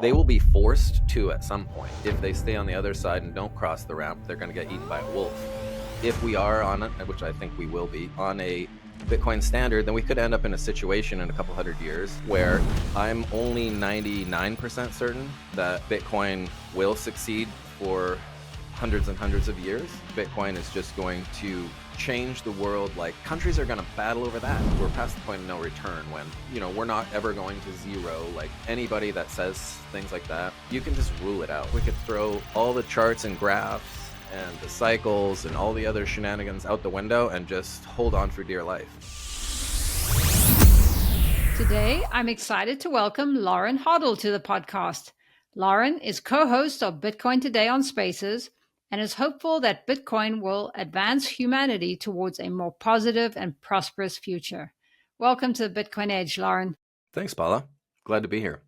They will be forced to at some point. If they stay on the other side and don't cross the ramp, they're going to get eaten by a wolf. If we are on it, which I think we will be, on a Bitcoin standard, then we could end up in a situation in a couple hundred years where I'm only 99% certain that Bitcoin will succeed for hundreds and hundreds of years. Bitcoin is just going to change the world. Like, countries are going to battle over that. We're past the point of no return when, we're not ever going to zero. Like, anybody that says things like that, you can just rule it out. We could throw all the charts and graphs and the cycles and all the other shenanigans out the window and just hold on for dear life. Today, I'm excited to welcome Loren Hodl to the podcast. Loren is co-host of Bitcoin Today on Spaces and is hopeful that Bitcoin will advance humanity towards a more positive and prosperous future. Welcome to the Bitcoin Edge, Loren. Thanks, Paula. Glad to be here.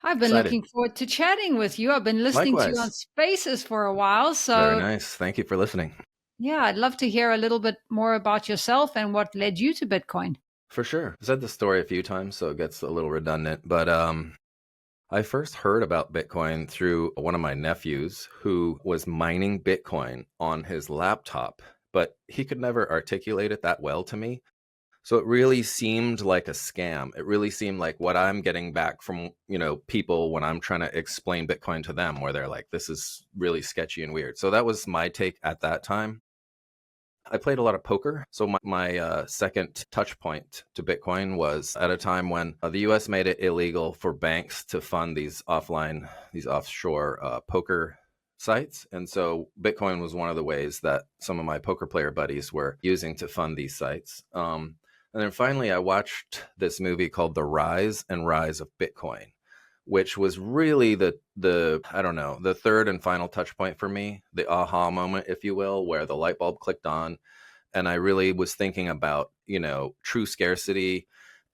I've been looking forward to chatting with you. I've been listening to you on Spaces for a while. So very nice. Thank you for listening. Yeah, I'd love to hear a little bit more about yourself and what led you to Bitcoin. For sure. I've said the story a few times, so it gets a little redundant. But I first heard about Bitcoin through one of my nephews who was mining Bitcoin on his laptop, but he could never articulate it that well to me. So it really seemed like a scam. It really seemed like what I'm getting back from, people when I'm trying to explain Bitcoin to them, where they're like, this is really sketchy and weird. So that was my take at that time. I played a lot of poker. So my second touch point to Bitcoin was at a time when the US made it illegal for banks to fund these offshore poker sites. And so Bitcoin was one of the ways that some of my poker player buddies were using to fund these sites. And then finally, I watched this movie called The Rise and Rise of Bitcoin, which was really the third and final touch point for me, the aha moment, if you will, where the light bulb clicked on. And I really was thinking about, true scarcity,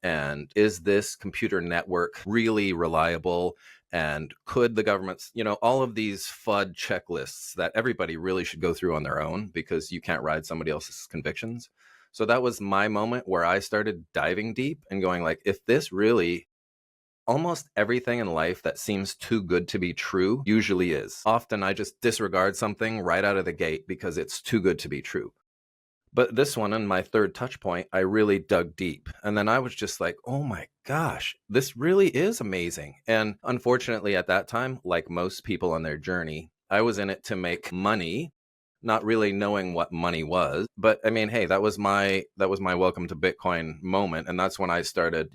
and is this computer network really reliable? And could the governments, all of these FUD checklists that everybody really should go through on their own, because you can't ride somebody else's convictions. So that was my moment where I started diving deep and going like, if this really, almost everything in life that seems too good to be true usually is. Often I just disregard something right out of the gate because it's too good to be true. But this one, in my third touch point, I really dug deep. And then I was just like, oh my gosh, this really is amazing. And unfortunately at that time, like most people on their journey, I was in it to make money, not really knowing what money was. But I mean, hey, that was my welcome to Bitcoin moment. And that's when I started,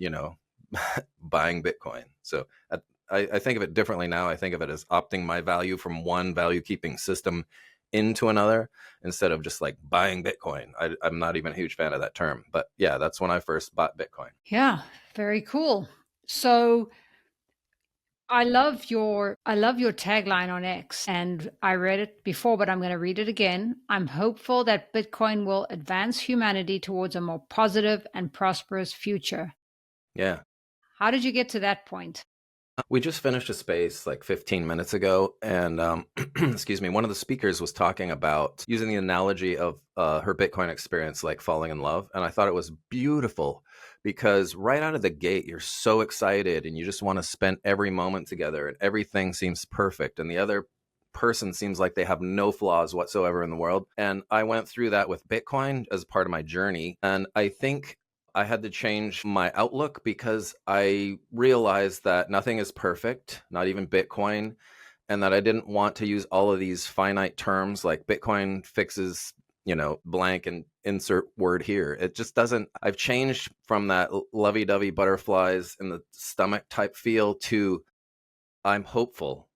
buying Bitcoin. So I think of it differently now. I think of it as opting my value from one value keeping system into another instead of just like buying Bitcoin. I'm not even a huge fan of that term. But yeah, that's when I first bought Bitcoin. Yeah, very cool. So I love your tagline on X, and I read it before, but I'm going to read it again. I'm hopeful that Bitcoin will advance humanity towards a more positive and prosperous future. Yeah. How did you get to that point? We just finished a space like 15 minutes ago, and excuse me, one of the speakers was talking about using the analogy of her Bitcoin experience, like falling in love. And I thought it was beautiful because right out of the gate, you're so excited and you just want to spend every moment together and everything seems perfect. And the other person seems like they have no flaws whatsoever in the world. And I went through that with Bitcoin as part of my journey. And I think I had to change my outlook because I realized that nothing is perfect, not even Bitcoin, and that I didn't want to use all of these finite terms like Bitcoin fixes, blank and insert word here. It just doesn't. I've changed from that lovey-dovey butterflies in the stomach type feel to I'm hopeful.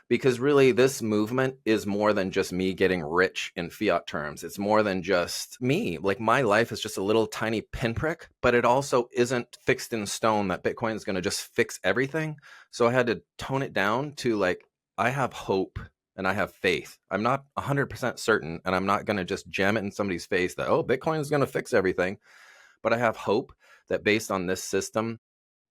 Because really this movement is more than just me getting rich in fiat terms. It's more than just me. Like my life is just a little tiny pinprick, but it also isn't fixed in stone that Bitcoin is going to just fix everything. So I had to tone it down to like, I have hope and I have faith. I'm not 100% certain, and I'm not going to just jam it in somebody's face that, oh, Bitcoin is going to fix everything. But I have hope that based on this system,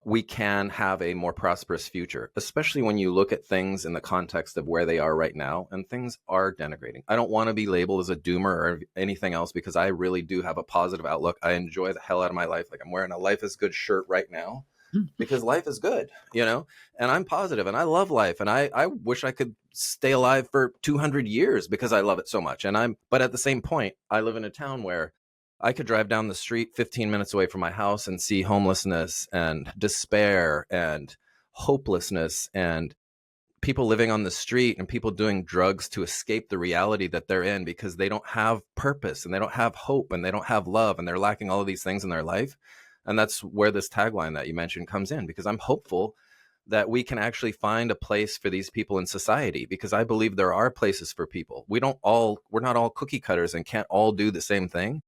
we can have a more prosperous future, especially when you look at things in the context of where they are right now, and things are denigrating. I don't want to be labeled as a doomer or anything else because I really do have a positive outlook. I enjoy the hell out of my life. Like I'm wearing a Life is Good shirt right now. because life is good, and I'm positive and I love life. And I wish I could stay alive for 200 years because I love it so much. But at the same point, I live in a town where I could drive down the street 15 minutes away from my house and see homelessness and despair and hopelessness and people living on the street and people doing drugs to escape the reality that they're in because they don't have purpose and they don't have hope and they don't have love and they're lacking all of these things in their life. And that's where this tagline that you mentioned comes in, because I'm hopeful that we can actually find a place for these people in society, because I believe there are places for people. We're not all cookie cutters and can't all do the same thing.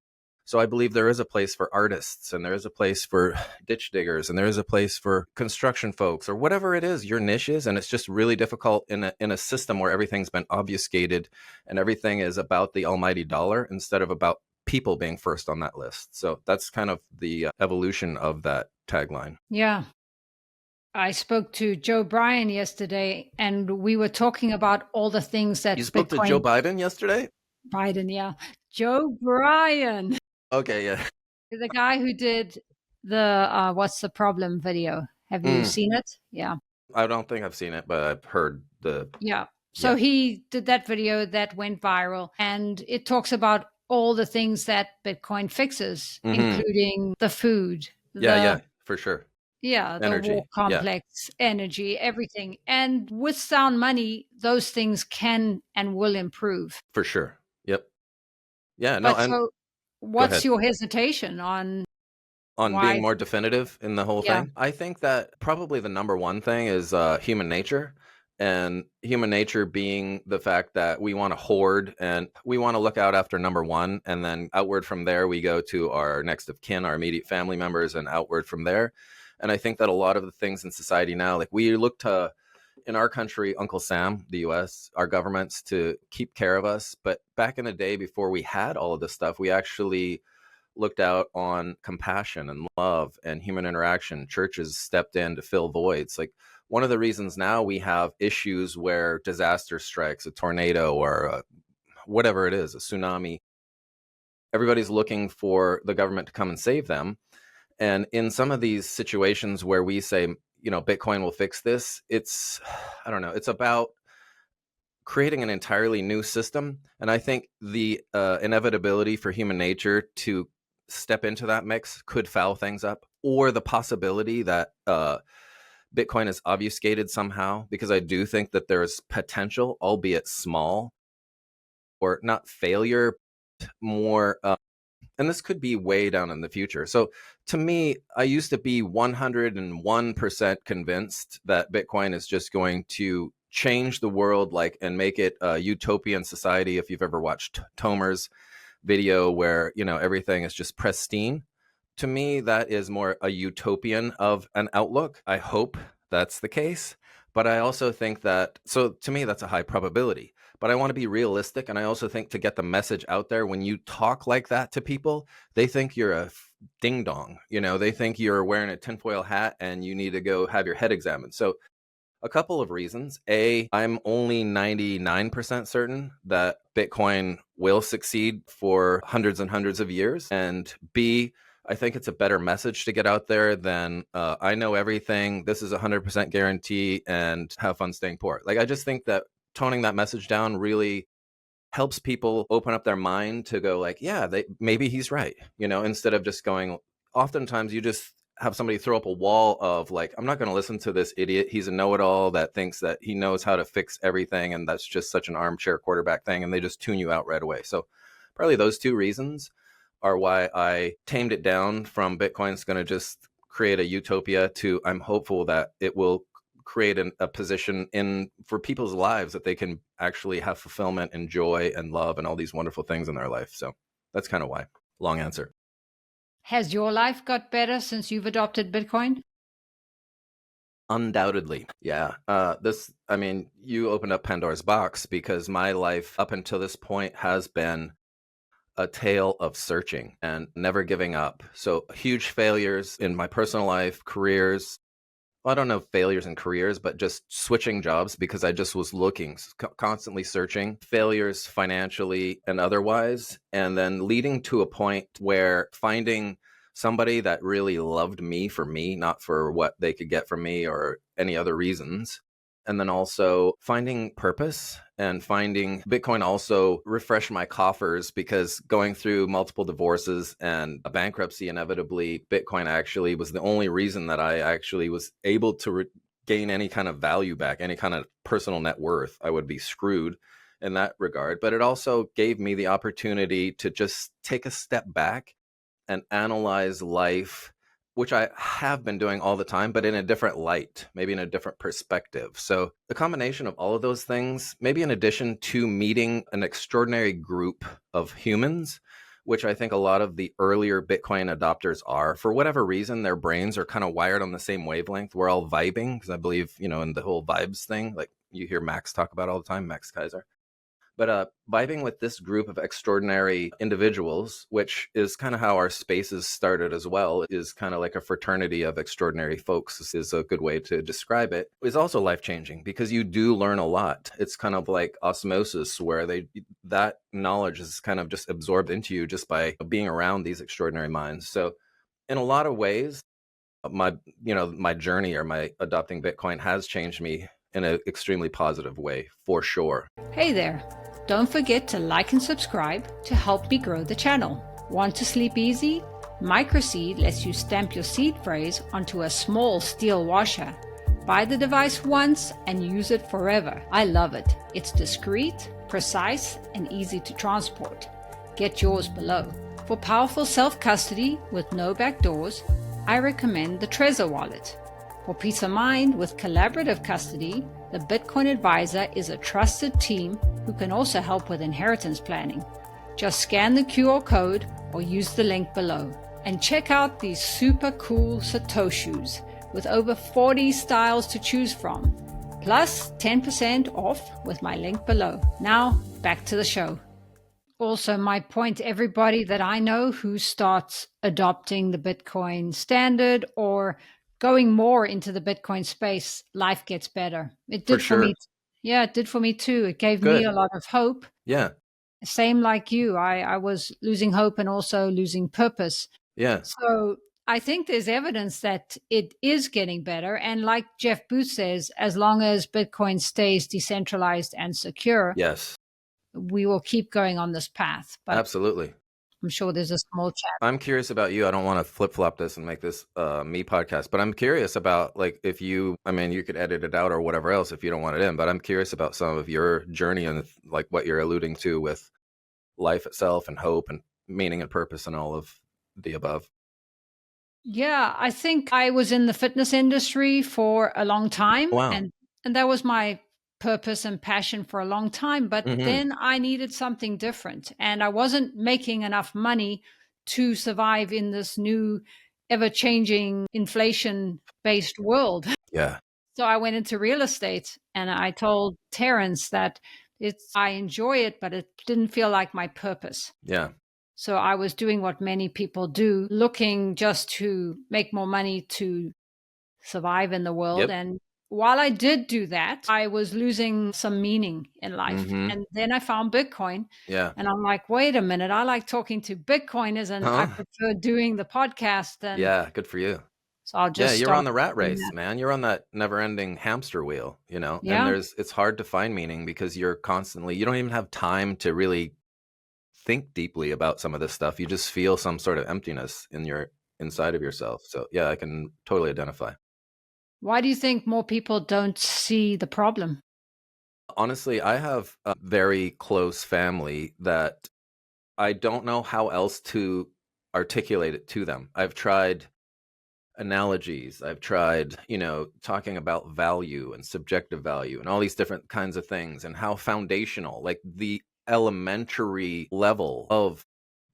So I believe there is a place for artists, and there is a place for ditch diggers, and there is a place for construction folks, or whatever it is your niche is. And it's just really difficult in a system where everything's been obfuscated and everything is about the almighty dollar instead of about people being first on that list. So that's kind of the evolution of that tagline. Yeah. I spoke to Joe Bryan yesterday, and we were talking about all the things that You spoke to Joe Biden yesterday? Biden, yeah. Joe Bryan, Okay, yeah. the guy who did the What's the Problem video. Have you seen it? Yeah. I don't think I've seen it, but I've heard Yeah. So yeah. he did that video that went viral, and it talks about all the things that Bitcoin fixes, including the food, Yeah, for sure. the war Energy. Yeah, complex, energy, everything. And with sound money, those things can and will improve. for sure. Yep. Yeah, no, But and so, go what's ahead. your hesitation on On being why? more definitive in the whole Yeah. thing, I think that probably the number one thing is human nature. And human nature being the fact that we want to hoard and we want to look out after number one. And then outward from there, we go to our next of kin, our immediate family members, and outward from there. And I think that a lot of the things in society now, like we look to, in our country, Uncle Sam, the US, our governments to keep care of us. But back in the day, before we had all of this stuff, we actually looked out on compassion and love and human interaction. Churches stepped in to fill voids. Like one of the reasons now we have issues where disaster strikes, a tornado or whatever it is, a tsunami, everybody's looking for the government to come and save them. And in some of these situations where we say, Bitcoin will fix this, I don't know, it's about creating an entirely new system. And I think the inevitability for human nature to step into that mix could foul things up, or the possibility that Bitcoin is obfuscated somehow, because I do think that there's potential, albeit small, or not failure, more. And this could be way down in the future. So to me, I used to be 101% convinced that Bitcoin is just going to change the world, and make it a utopian society. If you've ever watched Tomer's video where, everything is just pristine, to me, that is more a utopian of an outlook. I hope that's the case. But I also think that, so to me, that's a high probability. But I want to be realistic. And I also think to get the message out there, when you talk like that to people, they think you're a ding dong. They think you're wearing a tinfoil hat and you need to go have your head examined. So a couple of reasons. A, I'm only 99% certain that Bitcoin will succeed for hundreds and hundreds of years. And B, I think it's a better message to get out there than I know everything, this is 100% guarantee, and have fun staying poor. I just think that toning that message down really helps people open up their mind to go yeah, maybe he's right, instead of just going, oftentimes you just have somebody throw up a wall of I'm not going to listen to this idiot. He's a know-it-all that thinks that he knows how to fix everything. And that's just such an armchair quarterback thing. And they just tune you out right away. So probably those two reasons are why I tamed it down from Bitcoin's going to just create a utopia to I'm hopeful that it will create a position for people's lives that they can actually have fulfillment and joy and love and all these wonderful things in their life. So that's kind of why. Long answer. Has your life got better since you've adopted Bitcoin? Undoubtedly. Yeah. You opened up Pandora's box, because my life up until this point has been a tale of searching and never giving up. So huge failures in my personal life, careers. Well, I don't know failures in careers, but just switching jobs because I just was looking, constantly searching, failures financially and otherwise, and then leading to a point where finding somebody that really loved me for me, not for what they could get from me or any other reasons. And then also finding purpose and finding Bitcoin also refreshed my coffers, because going through multiple divorces and a bankruptcy, inevitably, Bitcoin actually was the only reason that I actually was able to gain any kind of value back, any kind of personal net worth. I would be screwed in that regard. But it also gave me the opportunity to just take a step back and analyze life, which I have been doing all the time, but in a different light, maybe in a different perspective. So the combination of all of those things, maybe in addition to meeting an extraordinary group of humans, which I think a lot of the earlier Bitcoin adopters are, for whatever reason, their brains are kind of wired on the same wavelength. We're all vibing, because I believe, in the whole vibes thing, like you hear Max talk about all the time, Max Kaiser. But vibing with this group of extraordinary individuals, which is kind of how our spaces started as well, is kind of like a fraternity of extraordinary folks. This is a good way to describe it. Is also life-changing, because you do learn a lot. It's kind of like osmosis, where that knowledge is kind of just absorbed into you just by being around these extraordinary minds. So in a lot of ways, my journey, or my adopting Bitcoin, has changed me in an extremely positive way, for sure. Hey there. Don't forget to like and subscribe to help me grow the channel. Want to sleep easy? Microseed lets you stamp your seed phrase onto a small steel washer. Buy the device once and use it forever. I love it. It's discreet, precise, and easy to transport. Get yours below. For powerful self-custody with no backdoors, I recommend the Trezor wallet. For peace of mind with collaborative custody, the Bitcoin Advisor is a trusted team who can also help with inheritance planning. Just scan the QR code or use the link below. And check out these super cool Satoshis with over 40 styles to choose from, plus 10% off with my link below. Now, back to the show. Also, my point, everybody that I know who starts adopting the Bitcoin standard or going more into the Bitcoin space, life gets better. It For did for sure. me. Yeah, it did for me too. It gave me Good. a lot of hope. Yeah. Same like you. I was losing hope and also losing purpose. Yeah. So I think there's evidence that it is getting better. And like Jeff Booth says, as long as Bitcoin stays decentralized and secure, Yes. we will keep going on this path. But Absolutely. I'm sure there's a small chat. I'm curious about you. I don't want to flip-flop this and make this me podcast, but I'm curious about, like, if you could edit it out or whatever else if you don't want it in, but I'm curious about some of your journey and like what you're alluding to with life itself and hope and meaning and purpose and all of the above. Yeah, I think I was in the fitness industry for a long time, Wow. and that was my purpose and passion for a long time, but Mm-hmm. then I needed something different, and I wasn't making enough money to survive in this new ever-changing inflation-based world. Yeah. So I went into real estate, and I told Terrence that I enjoy it, but it didn't feel like my purpose. Yeah. So I was doing what many people do, looking just to make more money to survive in the world. Yep. And while I did do that, I was losing some meaning in life. Mm-hmm. And then I found Bitcoin. Yeah. And I'm like, wait a minute, I like talking to Bitcoiners and I Huh? prefer doing the podcast. And Yeah. Good for you. so I'll Yeah, just you're on start the rat doing race, that. man. You're on that never-ending hamster wheel, and Yeah. it's hard to find meaning, because you don't even have time to really think deeply about some of this stuff. You just feel some sort of emptiness inside of yourself. So yeah, I can totally identify. Why do you think more people don't see the problem? Honestly, I have a very close family that I don't know how else to articulate it to them. I've tried analogies. I've tried, talking about value and subjective value and all these different kinds of things, and how foundational, like the elementary level of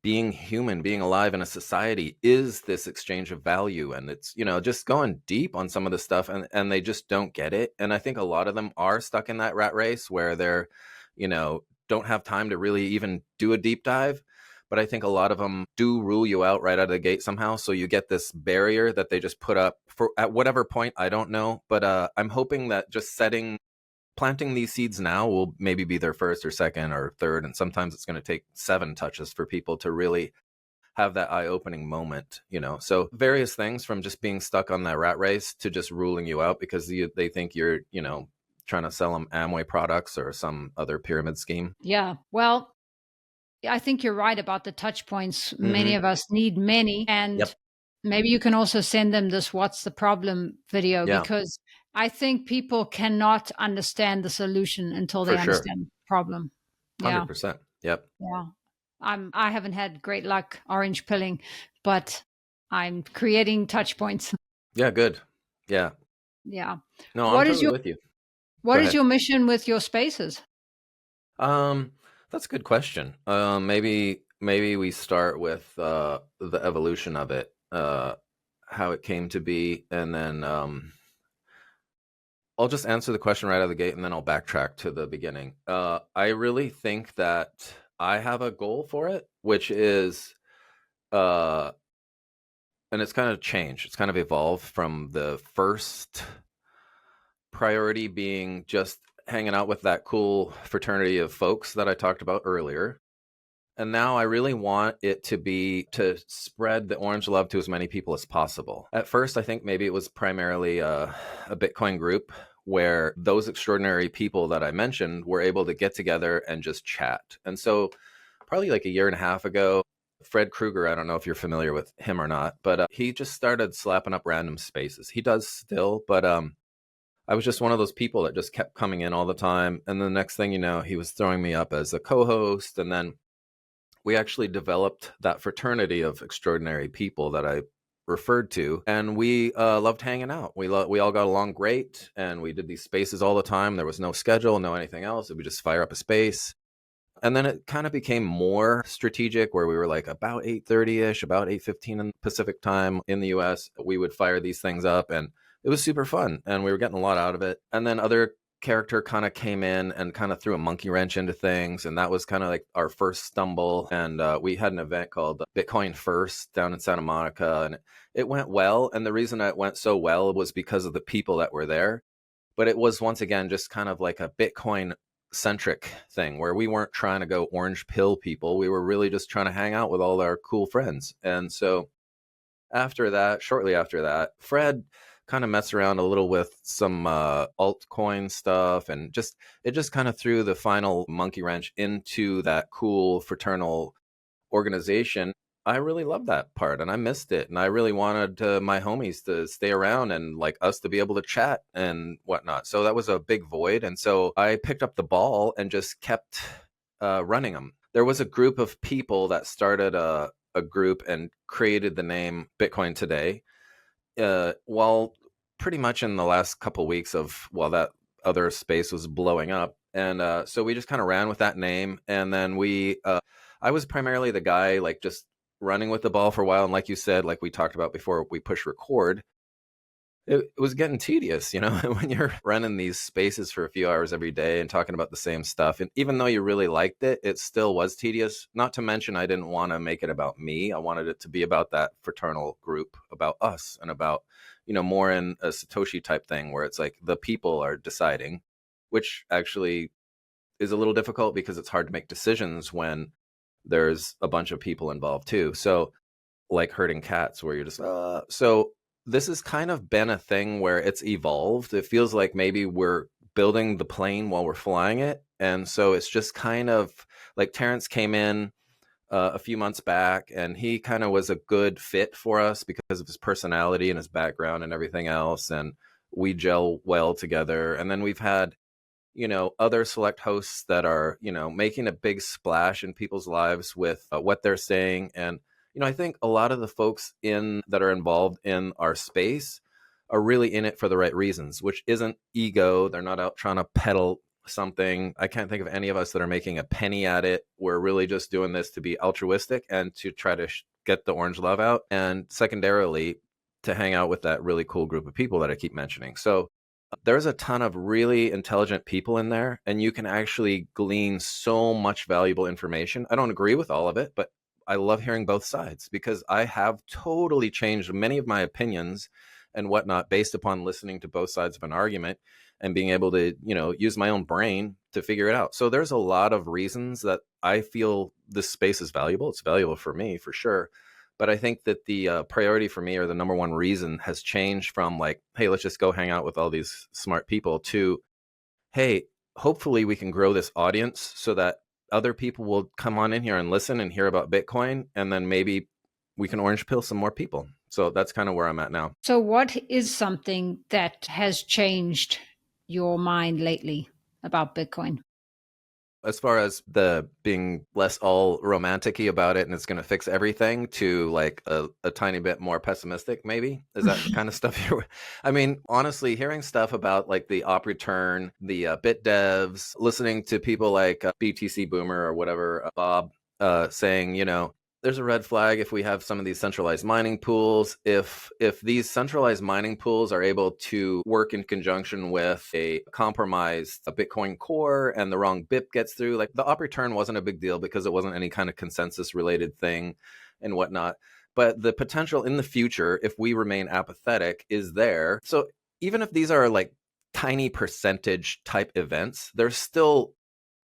being human, being alive in a society, is this exchange of value. And it's, just going deep on some of this stuff, and they just don't get it. And I think a lot of them are stuck in that rat race where they're, don't have time to really even do a deep dive. But I think a lot of them do rule you out right out of the gate somehow. So you get this barrier that they just put up for at whatever point, I don't know. But I'm hoping that just planting these seeds now will maybe be their first or second or third. And sometimes it's going to take 7 touches for people to really have that eye-opening moment, So various things from just being stuck on that rat race to just ruling you out because they think you're, trying to sell them Amway products or some other pyramid scheme. Yeah. Well, I think you're right about the touch points. Many Mm-hmm. of us need many. Yep. And maybe you can also send them this What's the Problem video, Yeah, because I think people cannot understand the solution until they for sure. understand the problem. Yeah. 100%. Yep. Yeah. I haven't had great luck orange pilling, but I'm creating touch points. Yeah, good. Yeah. Yeah. No, I'm What is totally your with you. what Go is ahead. your mission with your spaces? Um, that's a good question. Maybe we start with the evolution of it, how it came to be, and then I'll just answer the question right out of the gate, and then I'll backtrack to the beginning. I really think that I have a goal for it, which is, uh, and it's kind of changed. It's kind of evolved from the first priority being just hanging out with that cool fraternity of folks that I talked about earlier. And now I really want it to be to spread the orange love to as many people as possible. At first, I think maybe it was primarily a Bitcoin group where those extraordinary people that I mentioned were able to get together and just chat. And so, probably like a year and a half ago, Fred Krueger, I don't know if you're familiar with him or not, but he just started slapping up random spaces. He does still, but I was just one of those people that just kept coming in all the time. And the next thing you know, he was throwing me up as a co host. And then we actually developed that fraternity of extraordinary people that I referred to, and we loved hanging out. We all got along great, and we did these spaces all the time. There was no schedule, no anything else. We just fire up a space, and then it kind of became more strategic, where we were like about 8:30ish, about 8:15 in Pacific time in the U.S. We would fire these things up, and it was super fun, and we were getting a lot out of it. And then other character kind of came in and kind of threw a monkey wrench into things, and that was kind of like our first stumble. And we had an event called Bitcoin First down in Santa Monica, and it went well. And the reason it went so well was because of the people that were there. But it was once again just kind of like a Bitcoin centric thing where we weren't trying to go orange pill people. We were really just trying to hang out with all our cool friends. And so after that, shortly after that, Fred kind of messed around a little with some altcoin stuff, and it just kind of threw the final monkey wrench into that cool fraternal organization. I really loved that part, and I missed it, and I really wanted my homies to stay around and like us to be able to chat and whatnot. So that was a big void, and so I picked up the ball and just kept running them. There was a group of people that started a group and created the name Bitcoin Today. While pretty much in the last couple weeks of while that other space was blowing up, and so we just kind of ran with that name, and then I was primarily the guy like just running with the ball for a while, and like you said, like we talked about before we push record, it was getting tedious, when you're running these spaces for a few hours every day and talking about the same stuff. And even though you really liked it, it still was tedious. Not to mention, I didn't want to make it about me. I wanted it to be about that fraternal group, about us, and about, more in a Satoshi type thing where it's like the people are deciding, which actually is a little difficult because it's hard to make decisions when there's a bunch of people involved too. So, like herding cats where you're just so this has kind of been a thing where it's evolved. It feels like maybe we're building the plane while we're flying it, and so it's just kind of like Terrence came in a few months back, and he kind of was a good fit for us because of his personality and his background and everything else, and we gel well together. And then we've had other select hosts that are, making a big splash in people's lives with what they're saying. And, I think a lot of the folks that are involved in our space are really in it for the right reasons, which isn't ego. They're not out trying to peddle something. I can't think of any of us that are making a penny at it. We're really just doing this to be altruistic and to try to get the orange love out. And secondarily, to hang out with that really cool group of people that I keep mentioning. So, there's a ton of really intelligent people in there, and you can actually glean so much valuable information. I don't agree with all of it, but I love hearing both sides because I have totally changed many of my opinions and whatnot based upon listening to both sides of an argument and being able to, use my own brain to figure it out. So there's a lot of reasons that I feel this space is valuable. It's valuable for me for sure. But I think that the priority for me, or the number one reason, has changed from like, hey, let's just go hang out with all these smart people, to, hey, hopefully we can grow this audience so that other people will come on in here and listen and hear about Bitcoin. And then maybe we can orange pill some more people. So that's kind of where I'm at now. So, what is something that has changed your mind lately about Bitcoin? As far as the being less all romantic-y about it and it's going to fix everything, to like a tiny bit more pessimistic, maybe, is that the kind of stuff you're, I mean, honestly, hearing stuff about like the op return, the bit devs, listening to people like BTC Boomer or whatever, Bob, saying, there's a red flag if we have some of these centralized mining pools. If these centralized mining pools are able to work in conjunction with a compromised Bitcoin core and the wrong BIP gets through, like the op return wasn't a big deal because it wasn't any kind of consensus related thing and whatnot. But the potential in the future, if we remain apathetic, is there. So even if these are like tiny percentage type events, there's still,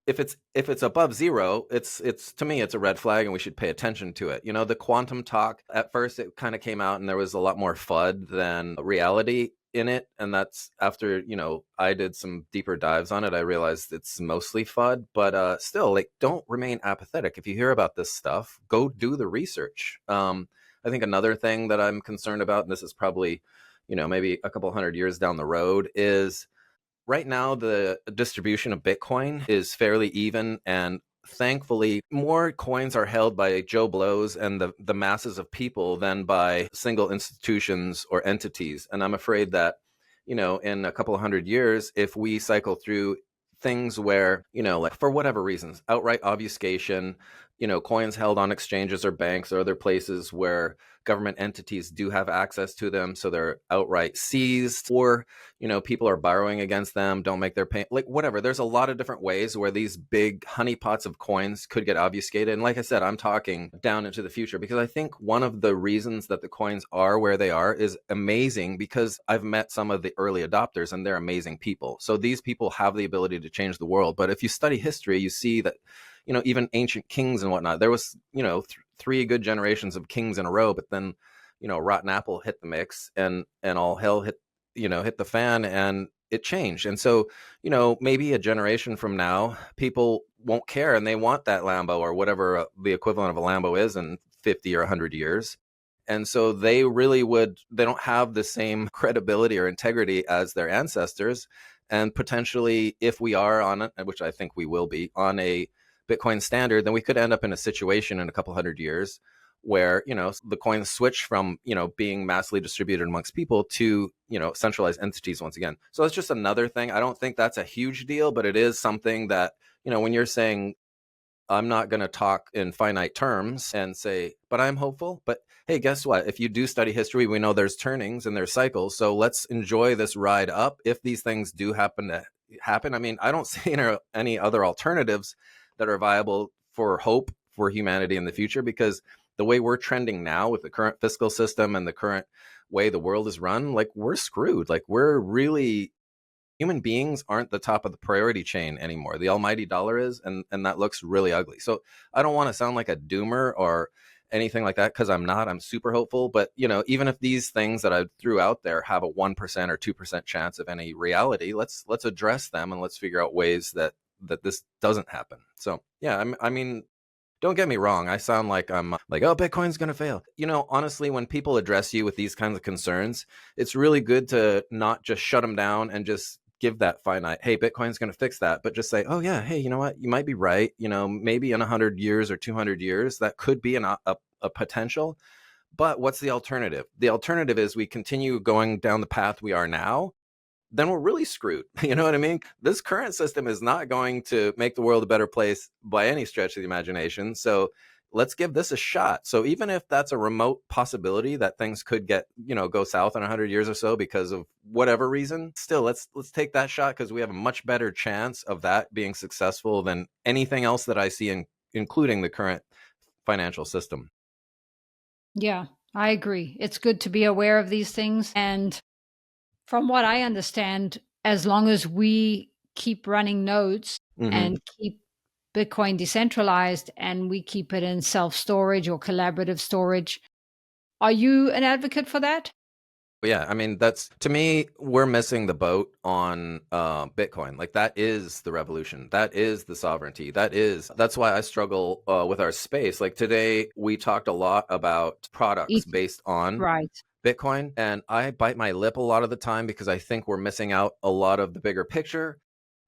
if it's above zero, it's to me it's a red flag and we should pay attention to it. The quantum talk, at first it kind of came out and there was a lot more FUD than reality in it, and that's after I did some deeper dives on it. I realized it's mostly FUD, but still, like, don't remain apathetic. If you hear about this stuff, go do the research. I think another thing that I'm concerned about, and this is probably maybe a couple hundred years down the road, is right now the distribution of Bitcoin is fairly even, and thankfully more coins are held by Joe Blows and the masses of people than by single institutions or entities. And I'm afraid that in a couple of hundred years, if we cycle through things where like, for whatever reasons, outright obfuscation, coins held on exchanges or banks or other places where government entities do have access to them, so they're outright seized, or people are borrowing against them, don't make their pay, like whatever. There's a lot of different ways where these big honeypots of coins could get obfuscated. And like I said, I'm talking down into the future, because I think one of the reasons that the coins are where they are is amazing, because I've met some of the early adopters and they're amazing people. So these people have the ability to change the world. But if you study history, you see that even ancient kings and whatnot, there was three good generations of kings in a row, but then rotten apple hit the mix, and all hell hit the fan, and it changed. And so maybe a generation from now, people won't care and they want that Lambo or whatever the equivalent of a Lambo is in 50 or 100 years. And so they don't have the same credibility or integrity as their ancestors. And potentially, if we are on it, which I think we will be, on a Bitcoin standard, then we could end up in a situation in a couple hundred years where the coins switch from being massively distributed amongst people to centralized entities once again. So it's just another thing. I don't think that's a huge deal, but it is something that when you're saying, I'm not going to talk in finite terms and say, but I'm hopeful. But hey, guess what? If you do study history, we know there's turnings and there's cycles. So let's enjoy this ride up. If these things do happen, I mean, I don't see any other alternatives that are viable for hope for humanity in the future, because the way we're trending now with the current fiscal system and the current way the world is run, like, we're screwed. Like, we're really, human beings aren't the top of the priority chain anymore. The almighty dollar is, and that looks really ugly. So I don't want to sound like a doomer or anything like that, because I'm not. I'm super hopeful. But even if these things that I threw out there have a 1% or 2% chance of any reality, let's address them, and let's figure out ways that this doesn't happen. So yeah, I mean, don't get me wrong. I sound like I'm like, oh, Bitcoin's going to fail. Honestly, when people address you with these kinds of concerns, it's really good to not just shut them down and just give that finite, hey, Bitcoin's going to fix that, but just say, oh yeah, hey, you know what? You might be right. Maybe in 100 years or 200 years, that could be a potential. But what's the alternative? The alternative is we continue going down the path we are now, then we're really screwed. You know what I mean? This current system is not going to make the world a better place by any stretch of the imagination. So let's give this a shot. So even if that's a remote possibility that things could go south in 100 years or so because of whatever reason, still let's take that shot, because we have a much better chance of that being successful than anything else that I see, including the current financial system. Yeah, I agree. It's good to be aware of these things. And from what I understand, as long as we keep running nodes Hmm. and keep Bitcoin decentralized and we keep it in self storage or collaborative storage. Are you an advocate for that? Yeah, I mean, that's to me, we're missing the boat on Bitcoin. Like that is the revolution. That is the sovereignty. That's why I struggle with our space. Like today, we talked a lot about products Each, based on right. Bitcoin, and I bite my lip a lot of the time because I think we're missing out a lot of the bigger picture.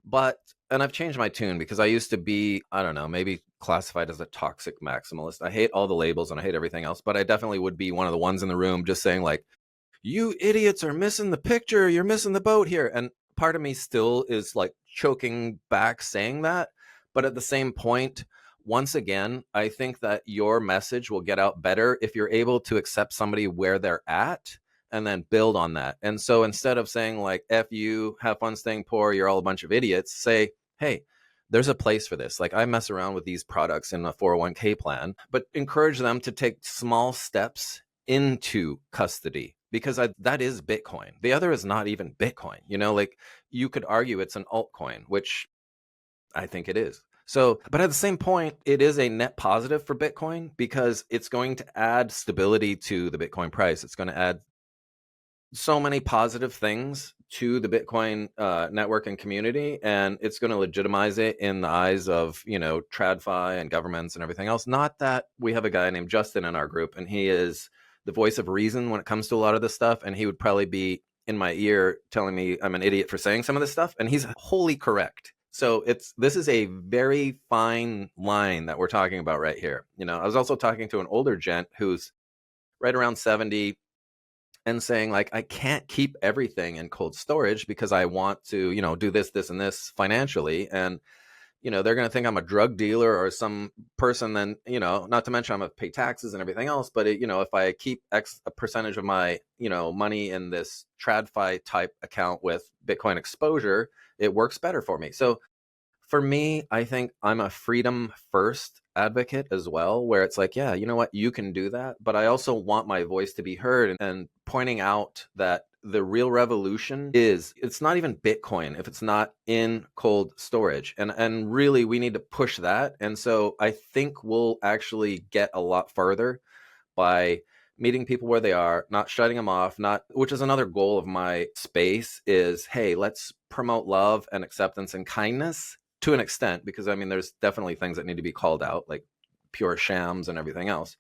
But and I've changed my tune because I used to be, I don't know, maybe classified as a toxic maximalist. I hate all the labels and I hate everything else, but I definitely would be one of the ones in the room just saying like, you idiots are missing the picture. You're missing the boat here. And part of me still is like choking back saying that. But at the same point, once again, I think that your message will get out better if you're able to accept somebody where they're at and then build on that. And so instead of saying like, F you, have fun staying poor, you're all a bunch of idiots, say, hey, there's a place for this. Like I mess around with these products in a 401k plan, but encourage them to take small steps into custody because that is Bitcoin. The other is not even Bitcoin. Like you could argue it's an altcoin, which I think it is. So, but at the same point, it is a net positive for Bitcoin because it's going to add stability to the Bitcoin price. It's going to add so many positive things to the Bitcoin network and community, and it's going to legitimize it in the eyes of TradFi and governments and everything else. Not that we have a guy named Justin in our group, and he is the voice of reason when it comes to a lot of this stuff, and he would probably be in my ear telling me I'm an idiot for saying some of this stuff, and he's wholly correct. So this is a very fine line that we're talking about right here. I was also talking to an older gent who's right around 70 and saying like I can't keep everything in cold storage because I want to, do this and this financially. And, they're going to think I'm a drug dealer or some person. Then, not to mention I'm going to pay taxes and everything else. But, if I keep X a percentage of my, money in this TradFi type account with Bitcoin exposure, it works better for me. So for me, I think I'm a freedom first advocate as well, where it's like, yeah, you know what, you can do that. But I also want my voice to be heard and pointing out that the real revolution is it's not even Bitcoin if it's not in cold storage. And really we need to push that. And so I think we'll actually get a lot further by meeting people where they are, not shutting them off, not which is another goal of my space is, hey, let's promote love and acceptance and kindness to an extent, because I mean, there's definitely things that need to be called out, like pure shams and everything else.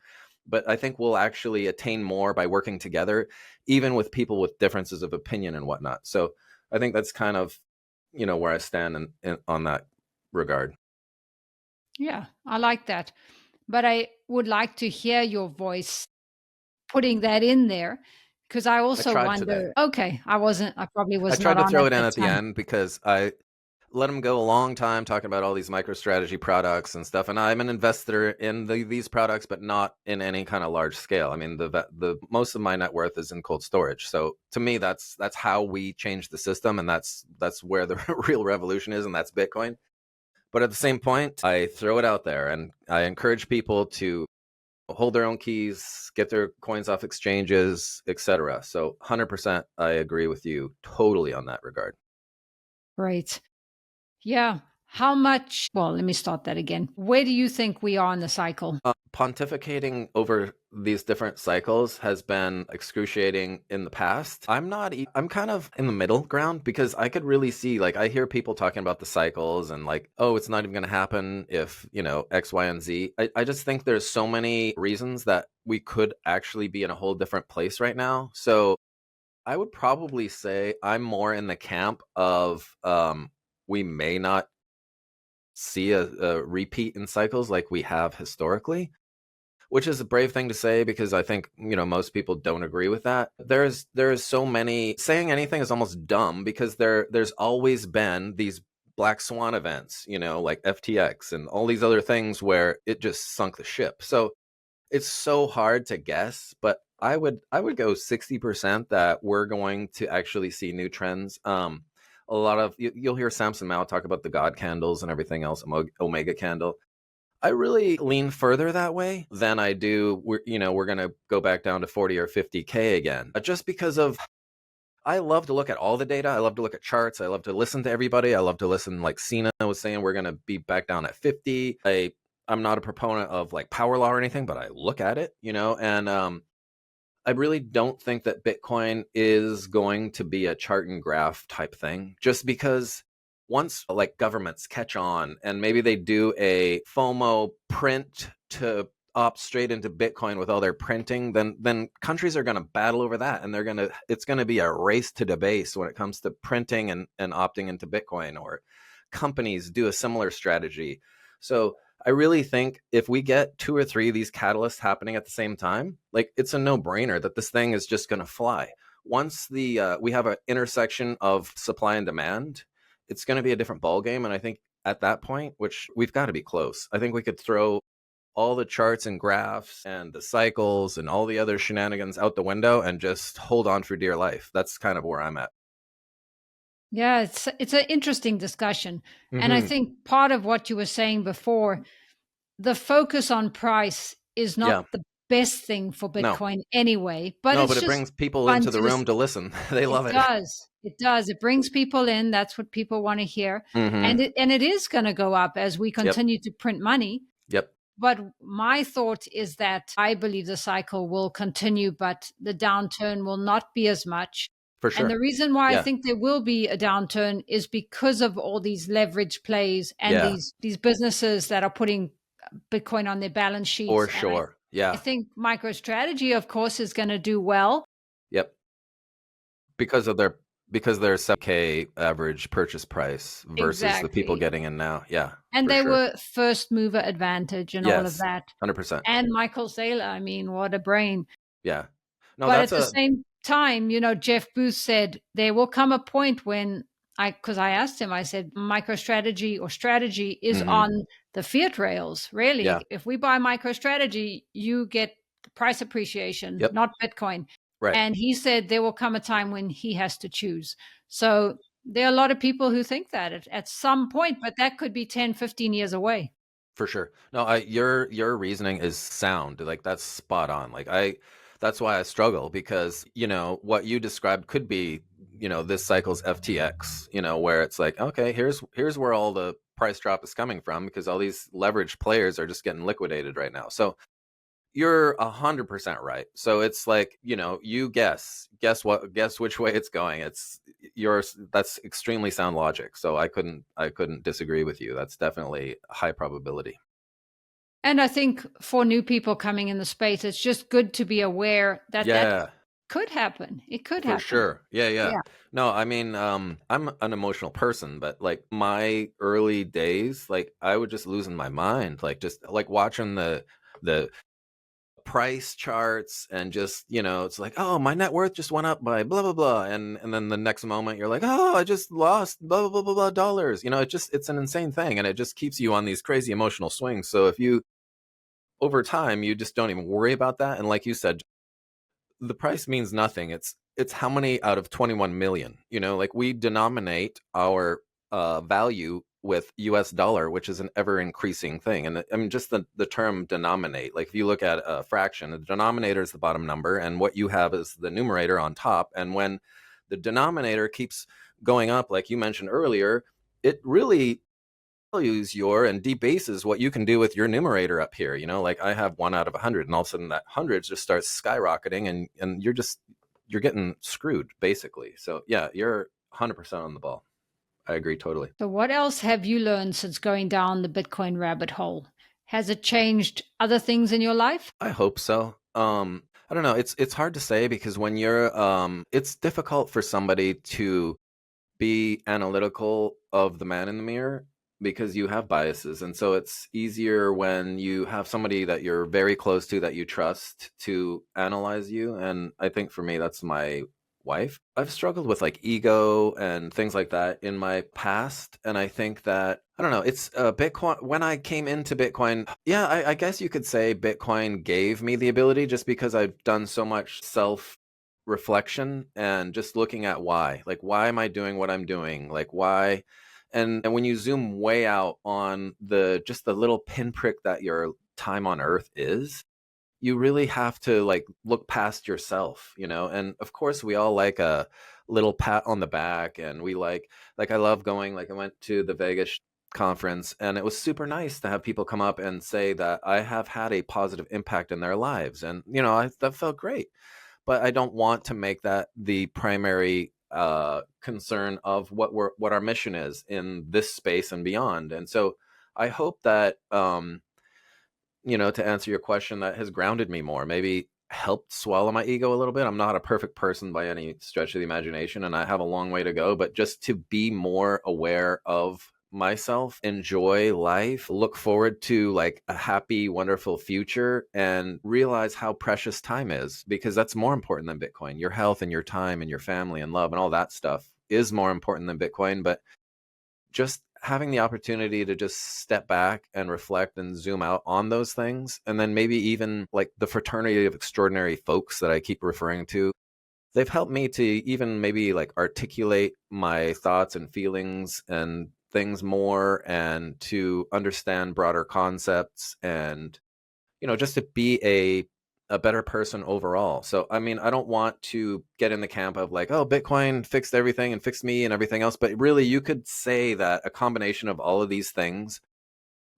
But I think we'll actually attain more by working together, even with people with differences of opinion and whatnot. So I think that's kind of, where I stand on that regard. Yeah, I like that. But I would like to hear your voice putting that in there because I I also tried today. wonder, okay, I probably I was not tried to on throw at it in that at the time. end because I let them go a long time talking about all these micro strategy products and stuff. And I'm an investor in these products, but not in any kind of large scale. I mean, the most of my net worth is in cold storage. So to me, that's how we change the system, and that's where the real revolution is, and that's Bitcoin. But at the same point, I throw it out there, and I encourage people to hold their own keys, get their coins off exchanges, etc. So 100%, I agree with you totally on that regard. Great. Yeah. How much? Well, let me start that again. Where do you think we are in the cycle? Pontificating over these different cycles has been excruciating in the past. I'm kind of in the middle ground because I could really see, like, I hear people talking about the cycles and like, oh, it's not even going to happen if, X, Y, and Z. I just think there's so many reasons that we could actually be in a whole different place right now. So I would probably say I'm more in the camp of we may not see a repeat in cycles like we have historically, which is a brave thing to say because I think, most people don't agree with that. There's so many saying anything is almost dumb because there's always been these black swan events, like FTX and all these other things where it just sunk the ship. So it's so hard to guess, but I would go 60% that we're going to actually see new trends. A lot of you'll hear Samson Mao talk about the God candles and everything else, Omega candle. I really lean further that way than I do. We're going to go back down to 40 or 50K again, just because of I love to look at all the data. I love to look at charts. I love to listen to everybody. I love to listen, like Cena was saying, we're going to be back down at 50. I'm not a proponent of like power law or anything, but I look at it, and I really don't think that Bitcoin is going to be a chart and graph type thing, just because once like governments catch on and maybe they do a FOMO print to opt straight into Bitcoin with all their printing, then countries are going to battle over that, and it's going to be a race to debase when it comes to printing and opting into Bitcoin, or companies do a similar strategy. So I really think if we get 2 or 3 of these catalysts happening at the same time, like it's a no-brainer that this thing is just going to fly. Once we have an intersection of supply and demand, it's going to be a different ballgame. And I think at that point, which we've got to be close, I think we could throw all the charts and graphs and the cycles and all the other shenanigans out the window and just hold on for dear life. That's kind of where I'm at. Yeah, it's an interesting discussion. And I Mm-hmm. think part of what you were saying before, the focus on price is Yeah. not the best thing for No, Bitcoin anyway, but no, but it's it just brings people fun into the to room listen. to listen. They It love it. does. It does. It brings people in. That's what people want to hear. Mm-hmm. And it is going to go up as we Yep. continue to print money. Yep. But my thought is that I believe the cycle will continue, but the downturn will not be as much. For And the sure. reason why I Yeah. think there will be a downturn is because of all these leverage plays and Yeah. these businesses that are putting Bitcoin on their balance For sheets. And sure. I Yeah. think MicroStrategy, of course, is going to do well. Yep. Because of their 7K average purchase price versus the people Exactly. getting in now. Yeah, And for they sure. were first mover advantage and all of Yes. that. 100%. And Michael Saylor, I mean, what a brain. Yeah. No, But that's at the a same time, Jeff Booth said there will come a point when because I asked him, I said, MicroStrategy or strategy is mhm. on the fiat rails. Yeah. Really, if we buy MicroStrategy, you get price appreciation, Yep. not Bitcoin. Right. And he said there will come a time when he has to choose. So there are a lot of people who think that at some point, but that could be 10, 15 years away. For sure. No, your reasoning is sound. Like that's spot on. That's why I struggle, because, what you described could be, this cycle's FTX, where it's like, okay, here's where all the price drop is coming from, because all these leveraged players are just getting liquidated right now. So you're 100% right. So it's like, you guess which way it's going. That's extremely sound logic. So I couldn't disagree with you. That's definitely a high probability. And I think for new people coming in the space, it's just good to be aware that that Yeah, could happen. It could for happen. sure. Yeah, yeah. Yeah. No, I mean, I'm an emotional person, but like my early days, like I would just losing my mind, like just like watching the price charts, and just, it's like, oh, my net worth just went up by blah blah blah, and then the next moment you're like, oh, I just lost blah blah blah blah, blah dollars. It's an insane thing, and it just keeps you on these crazy emotional swings. So if you over time you just don't even worry about that, and like you said, the price means nothing. It's how many out of 21 million. Like we denominate our value with US dollar, which is an ever increasing thing. And I mean, just the term denominate, like if you look at a fraction, the denominator is the bottom number, and what you have is the numerator on top. And when the denominator keeps going up, like you mentioned earlier, it really values your and debases what you can do with your numerator up here. Like I have 1 out of 100, and all of a sudden that hundreds just starts skyrocketing, and you're getting screwed basically. So yeah, you're 100% on the ball. I agree totally. So, what else have you learned since going down the Bitcoin rabbit hole? Has it changed other things in your life? I hope so. I don't know. It's hard to say, because when you're it's difficult for somebody to be analytical of the man in the mirror, because you have biases, and so it's easier when you have somebody that you're very close to, that you trust, to analyze you. And I think for me, that's my wife. I've struggled with like ego and things like that in my past, and I think that, I don't know, it's Bitcoin. When I came into Bitcoin, yeah, I guess you could say Bitcoin gave me the ability, just because I've done so much self reflection and just looking at why am I doing what I'm doing, like why. And when you zoom way out on the just the little pinprick that your time on earth is, you really have to like look past yourself, and of course we all like a little pat on the back, and we like I love going, like I went to the Vegas conference, and it was super nice to have people come up and say that I have had a positive impact in their lives, and that felt great. But I don't want to make that the primary concern of what our mission is in this space and beyond. And so I hope that to answer your question, that has grounded me more, maybe helped swallow my ego a little bit. I'm not a perfect person by any stretch of the imagination, and I have a long way to go, but just to be more aware of myself, enjoy life, look forward to like a happy, wonderful future, and realize how precious time is, because that's more important than Bitcoin. Your health and your time and your family and love and all that stuff is more important than Bitcoin. But just having the opportunity to just step back and reflect and zoom out on those things, and then maybe even like the fraternity of extraordinary folks that I keep referring to, they've helped me to even maybe like articulate my thoughts and feelings and things more, and to understand broader concepts, and just to be a better person overall. So, I mean, I don't want to get in the camp of like, oh, Bitcoin fixed everything and fixed me and everything else. But really, you could say that a combination of all of these things,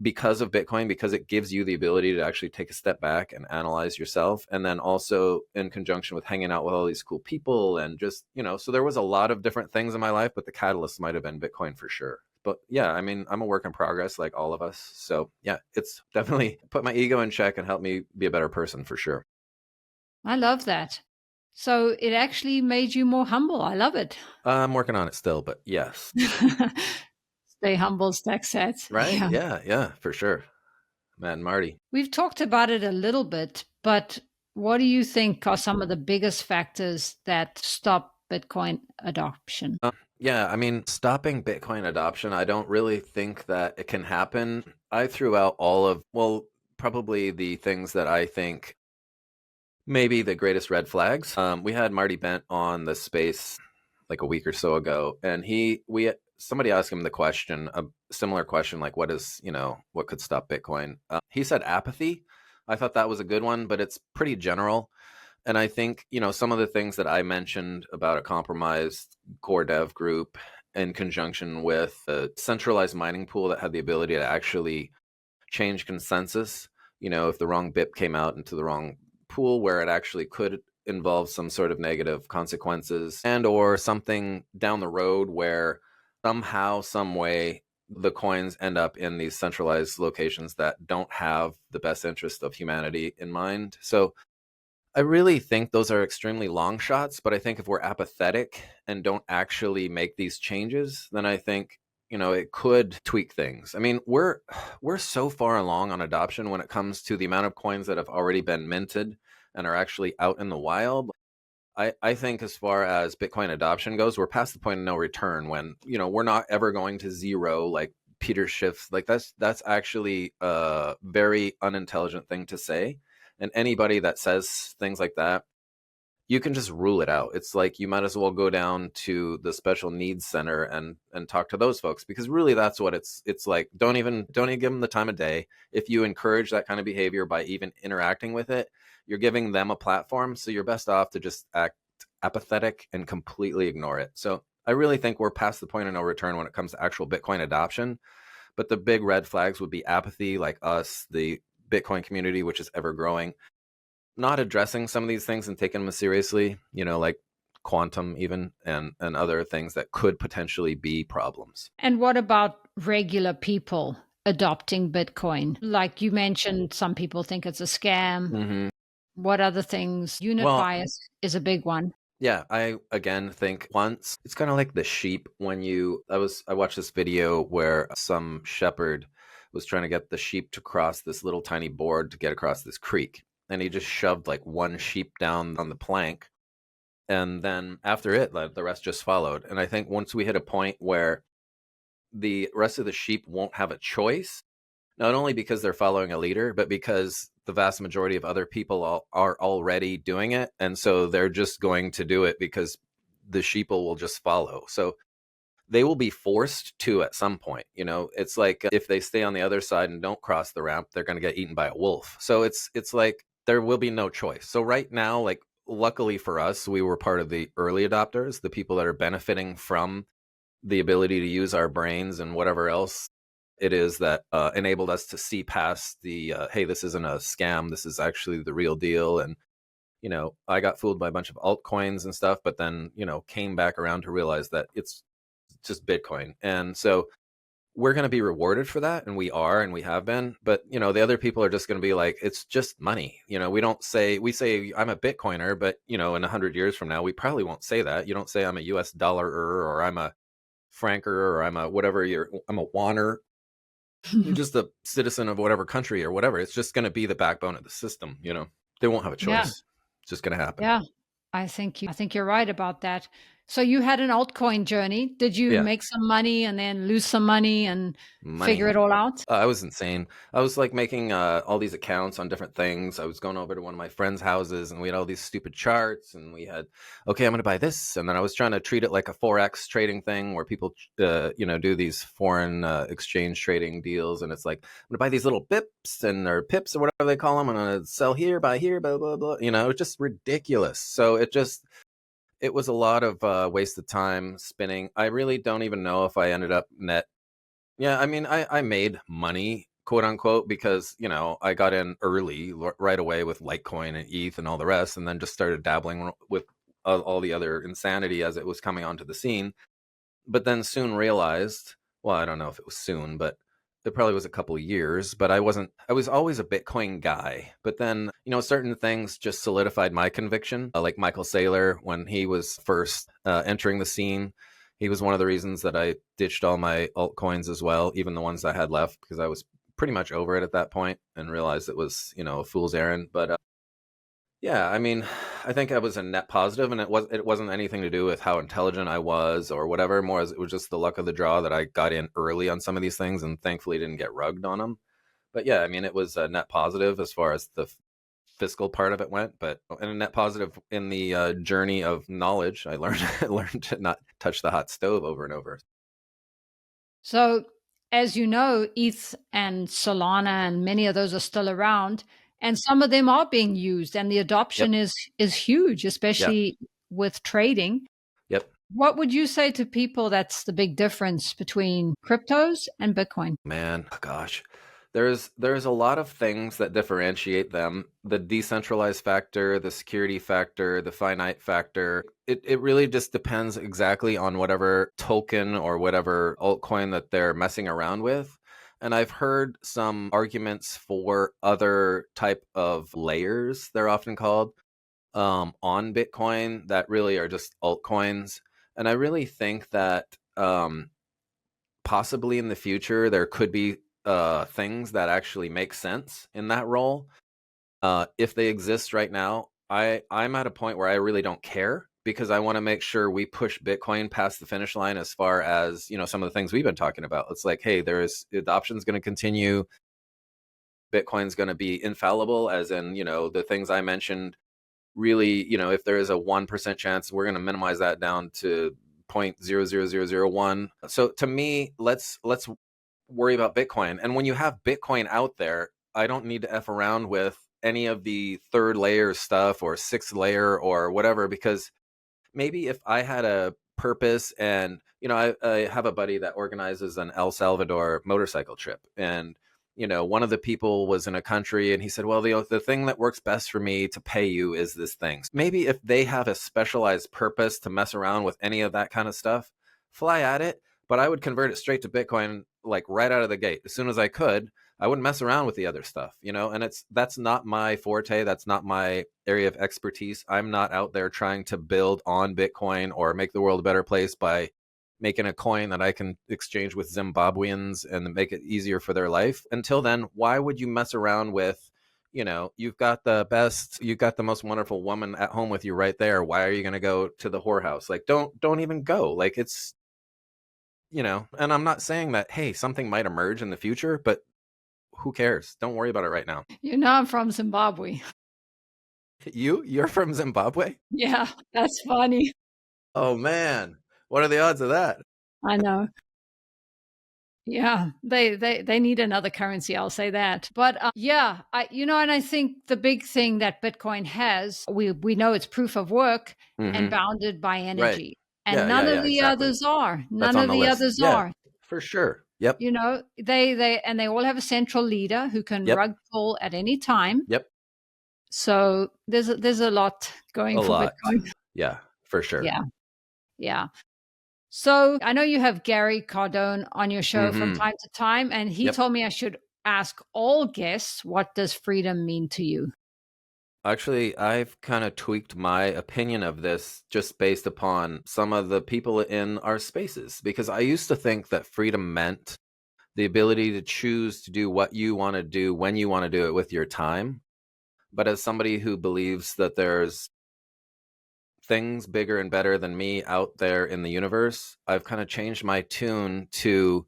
because of Bitcoin, because it gives you the ability to actually take a step back and analyze yourself. And then also in conjunction with hanging out with all these cool people, and just, so there was a lot of different things in my life, but the catalyst might have been Bitcoin for sure. But yeah, I mean, I'm a work in progress like all of us. So yeah, it's definitely put my ego in check and helped me be a better person for sure. I love that. So it actually made you more humble. I love it. I'm working on it still, but yes. Stay humble, stack sats. Right? Yeah. Yeah, yeah, for sure. Matt and Marty. We've talked about it a little bit, but what do you think are some of the biggest factors that stop Bitcoin adoption? Yeah, I mean, stopping Bitcoin adoption, I don't really think that it can happen. I threw out well, probably the things that I think maybe the greatest red flags. We had Marty Bent on the space like a week or so ago, and somebody asked him the question, a similar question, like what could stop Bitcoin? He said apathy. I thought that was a good one, but it's pretty general. And I think, some of the things that I mentioned about a compromised core dev group in conjunction with a centralized mining pool that had the ability to actually change consensus, if the wrong BIP came out into the wrong pool, where it actually could involve some sort of negative consequences, and or something down the road where somehow, some way, the coins end up in these centralized locations that don't have the best interest of humanity in mind. So I really think those are extremely long shots, but I think if we're apathetic and don't actually make these changes, then I think, it could tweak things. I mean, we're so far along on adoption when it comes to the amount of coins that have already been minted and are actually out in the wild. I think as far as Bitcoin adoption goes, we're past the point of no return when, we're not ever going to zero, like Peter Schiff's, like that's actually a very unintelligent thing to say. And anybody that says things like that, you can just rule it out. It's like you might as well go down to the special needs center and talk to those folks, because really that's what it's like. Don't even give them the time of day. If you encourage that kind of behavior by even interacting with it, you're giving them a platform. So you're best off to just act apathetic and completely ignore it. So I really think we're past the point of no return when it comes to actual Bitcoin adoption. But the big red flags would be apathy, like us, the Bitcoin community, which is ever growing, not addressing some of these things and taking them seriously, like quantum even, and other things that could potentially be problems. And what about regular people adopting Bitcoin? Like you mentioned, some people think it's a scam. Hmm. What other things? Unit Well, bias is a big one. yeah, I again think once it's kind of like the sheep. I watched this video where some shepherd was trying to get the sheep to cross this little tiny board to get across this creek, and he just shoved like one sheep down on the plank, and then after it, like, the rest just followed. And I think once we hit a point where the rest of the sheep won't have a choice, not only because they're following a leader, but because the vast majority of other people are already doing it, and so they're just going to do it because the sheeple will just follow. So they will be forced to at some point. It's like if they stay on the other side and don't cross the ramp, they're going to get eaten by a wolf. So it's like there will be no choice. So right now, like, luckily for us, we were part of the early adopters, the people that are benefiting from the ability to use our brains and whatever else it is that enabled us to see past the hey, this isn't a scam, this is actually the real deal. And I got fooled by a bunch of altcoins and stuff, but then came back around to realize that it's just Bitcoin. And so we're going to be rewarded for that, and we are, and we have been. But the other people are just going to be like, it's just money. We say I'm a Bitcoiner, but in 100 years from now, we probably won't say that. You don't say I'm a US dollar or I'm a franker or I'm a whatever. I'm a waner. You're just a citizen of whatever country or whatever. It's just going to be the backbone of the system. They won't have a Yeah, choice. It's just going to happen. yeah. I think you're right about that. So you had an altcoin journey. Did you Yeah. make some money and then lose some money and figure Money. it all out? I was insane. I was like making all these accounts on different things. I was going over to one of my friends' houses, and we had all these stupid charts, and we had, okay, I'm going to buy this. And then I was trying to treat it like a Forex trading thing where people, do these foreign exchange trading deals. And it's like, I'm going to buy these little bips or pips or whatever they call them. I'm going to sell here, buy here, blah, blah, blah. It's just ridiculous. So it was a lot of wasted time spinning. I really don't even know if I ended up net. Yeah, I mean, I made money, quote unquote, because, I got in early right away with Litecoin and ETH and all the rest, and then just started dabbling with all the other insanity as it was coming onto the scene. But then soon realized, well, I don't know if it was soon, but it probably was a couple of years, but I was always a Bitcoin guy. But then, certain things just solidified my conviction, like Michael Saylor, when he was first entering the scene. He was one of the reasons that I ditched all my altcoins as well, even the ones I had left, because I was pretty much over it at that point and realized it was, a fool's errand. But yeah, I mean, I think I was a net positive, and it wasn't anything to do with how intelligent I was or whatever. More as it was just the luck of the draw that I got in early on some of these things, and thankfully didn't get rugged on them. But yeah, I mean, it was a net positive as far as the fiscal part of it went, but and a net positive in the journey of knowledge. I learned I learned to not touch the hot stove over and over. So, as you know, ETH and Solana and many of those are still around, and some of them are being used, and the Yep. adoption is huge, Yep. especially with trading. Yep. What would you say to people that's the big difference between cryptos and Bitcoin? Man, oh gosh. There's a lot of things that differentiate them. The decentralized factor, the security factor, the finite factor. It really just depends exactly on whatever token or whatever altcoin that they're messing around with. And I've heard some arguments for other type of layers, they're often called, on Bitcoin that really are just altcoins. And I really think that possibly in the future there could be things that actually make sense in that role. If they exist right now, I'm at a point where I really don't care because I want to make sure we push Bitcoin past the finish line as far as some of the things we've been talking about. It's like, hey, there's adoption's going to continue. Bitcoin's going to be infallible, as in the things I mentioned. Really, if there is a 1% chance, we're going to minimize that down to 0.00001. So to me, let's worry about Bitcoin. And when you have Bitcoin out there, I don't need to F around with any of the third layer stuff or sixth layer or whatever, because maybe if I had a purpose and, I have a buddy that organizes an El Salvador motorcycle trip. And, one of the people was in a country and he said, well, the thing that works best for me to pay you is this thing. Maybe if they have a specialized purpose to mess around with any of that kind of stuff, fly at it. But I would convert it straight to Bitcoin, like right out of the gate, as soon as I could. I wouldn't mess around with the other stuff, and that's not my forte. That's not my area of expertise. I'm not out there trying to build on Bitcoin or make the world a better place by making a coin that I can exchange with Zimbabweans and make it easier for their life. Until then, why would you mess around with, you've got the most wonderful woman at home with you right there. Why are you going to go to the whorehouse? Like, don't even go. Like, it's, and I'm not saying that, hey, something might emerge in the future, but who cares? Don't worry about it right now. You know, I'm from Zimbabwe. You're from Zimbabwe? Yeah, that's funny. Oh man. What are the odds of that? I know. Yeah, they need another currency, I'll say that. But yeah, and I think the big thing that Bitcoin has, we know it's proof of work and Hmm. bounded by Right. energy. And Yeah, none yeah, of yeah, the exactly. others are. That's None on of the the list. others Yeah, are. for sure. Yep. They all have a central leader who can Yep. rug pull at any time. Yep. So there's a lot going A for lot. Bitcoin. Yeah, for sure. Yeah. Yeah. So I know you have Gary Cardone on your show from Hmm. time to time, and he Yep. told me I should ask all guests, what does freedom mean to you? Actually, I've kind of tweaked my opinion of this just based upon some of the people in our spaces, because I used to think that freedom meant the ability to choose to do what you want to do when you want to do it with your time. But as somebody who believes that there's things bigger and better than me out there in the universe, I've kind of changed my tune to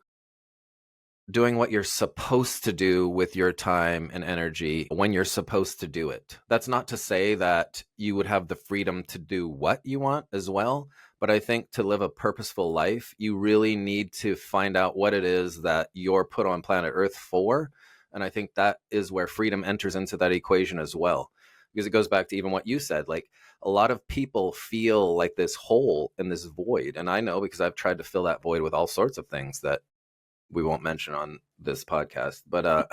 doing what you're supposed to do with your time and energy when you're supposed to do it. That's not to say that you would have the freedom to do what you want as well, but I think to live a purposeful life, you really need to find out what it is that you're put on planet Earth for. And I think that is where freedom enters into that equation as well. Because it goes back to even what you said, like a lot of people feel like this hole in this void. And I know because I've tried to fill that void with all sorts of things that we won't mention on this podcast, but